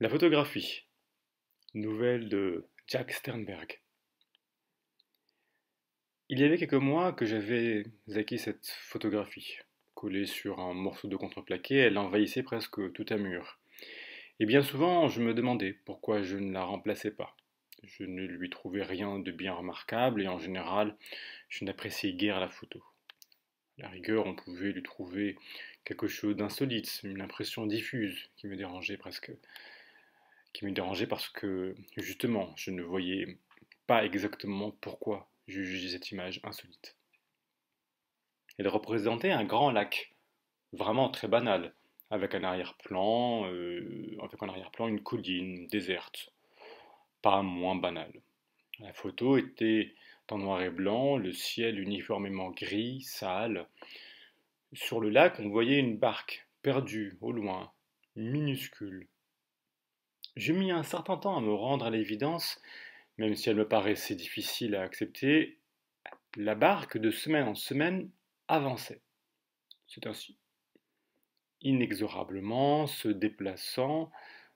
La photographie, nouvelle de Jack Sternberg. Il y avait quelques mois que j'avais acquis cette photographie. Collée sur un morceau de contreplaqué, elle envahissait presque tout un mur. Et bien souvent, je me demandais pourquoi je ne la remplaçais pas. Je ne lui trouvais rien de bien remarquable et en général, je n'appréciais guère la photo. À la rigueur, on pouvait lui trouver quelque chose d'insolite, une impression diffuse qui me dérangeait parce que justement, je ne voyais pas exactement pourquoi je jugeais cette image insolite. Elle représentait un grand lac, vraiment très banal, avec en arrière-plan une colline déserte, pas moins banale. La photo était en noir et blanc, le ciel uniformément gris, sale. Sur le lac, on voyait une barque, perdue au loin, minuscule. J'ai mis un certain temps à me rendre à l'évidence, même si elle me paraissait difficile à accepter, la barque de semaine en semaine avançait. C'est ainsi, inexorablement se déplaçant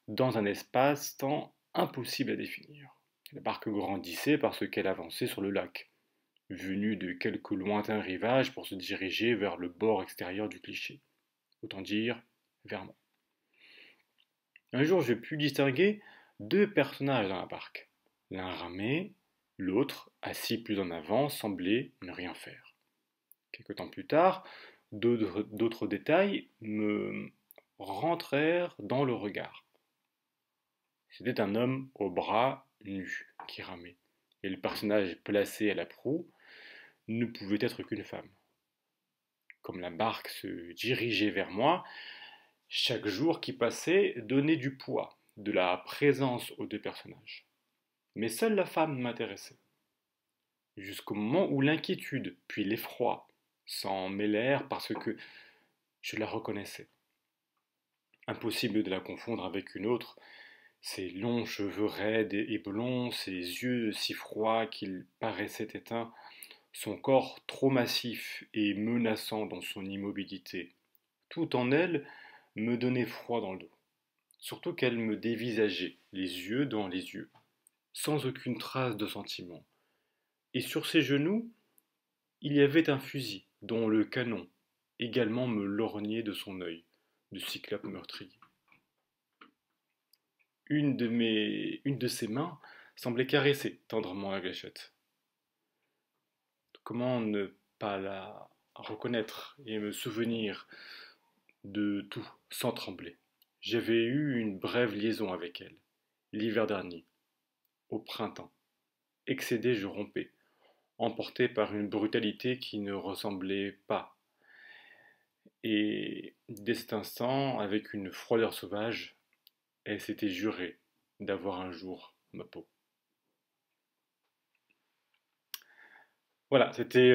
dans un espace-temps impossible à définir. La barque grandissait parce qu'elle avançait sur le lac, venue de quelque lointain rivage pour se diriger vers le bord extérieur du cliché. Autant dire, vers moi. Un jour, je pus distinguer deux personnages dans la barque. L'un ramait, l'autre, assis plus en avant, semblait ne rien faire. Quelque temps plus tard, d'autres détails me rentrèrent dans le regard. C'était un homme aux bras nus qui ramait, et le personnage placé à la proue ne pouvait être qu'une femme. Comme la barque se dirigeait vers moi, chaque jour qui passait donnait du poids, de la présence aux deux personnages. Mais seule la femme m'intéressait, jusqu'au moment où l'inquiétude, puis l'effroi, s'en mêlèrent parce que je la reconnaissais. Impossible de la confondre avec une autre, ses longs cheveux raides et blonds, ses yeux si froids qu'ils paraissaient éteints, son corps trop massif et menaçant dans son immobilité. Tout en elle me donnait froid dans le dos. Surtout qu'elle me dévisageait, les yeux dans les yeux, sans aucune trace de sentiment. Et sur ses genoux, il y avait un fusil, dont le canon également me lorgnait de son œil, de cyclope meurtrier. Une de ses mains semblait caresser tendrement la gâchette. Comment ne pas la reconnaître et me souvenir de tout sans trembler? J'avais eu une brève liaison avec elle, l'hiver dernier, au printemps. Excédé, je rompais, emporté par une brutalité qui ne ressemblait pas. Et dès cet instant, avec une froideur sauvage, elle s'était jurée d'avoir un jour ma peau. Voilà, c'était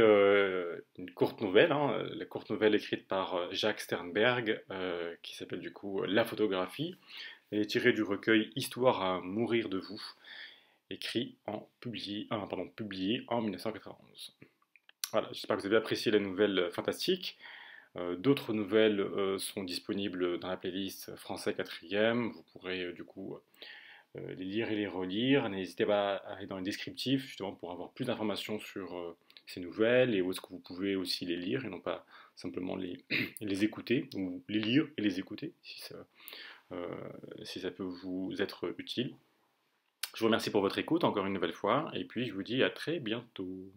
une courte nouvelle, hein, la courte nouvelle écrite par Jacques Sternberg, qui s'appelle du coup La photographie. Elle est tirée du recueil Histoire à mourir de vous, publié en 1991. Voilà, j'espère que vous avez apprécié la nouvelle fantastique. D'autres nouvelles sont disponibles dans la playlist Français 4e. Vous pourrez du coup les lire et les relire. N'hésitez pas à aller dans le descriptif justement pour avoir plus d'informations sur ces nouvelles et où est-ce que vous pouvez aussi les lire et non pas simplement les écouter ou les lire et les écouter euh, si ça peut vous être utile. Je vous remercie pour votre écoute encore une nouvelle fois et puis je vous dis à très bientôt.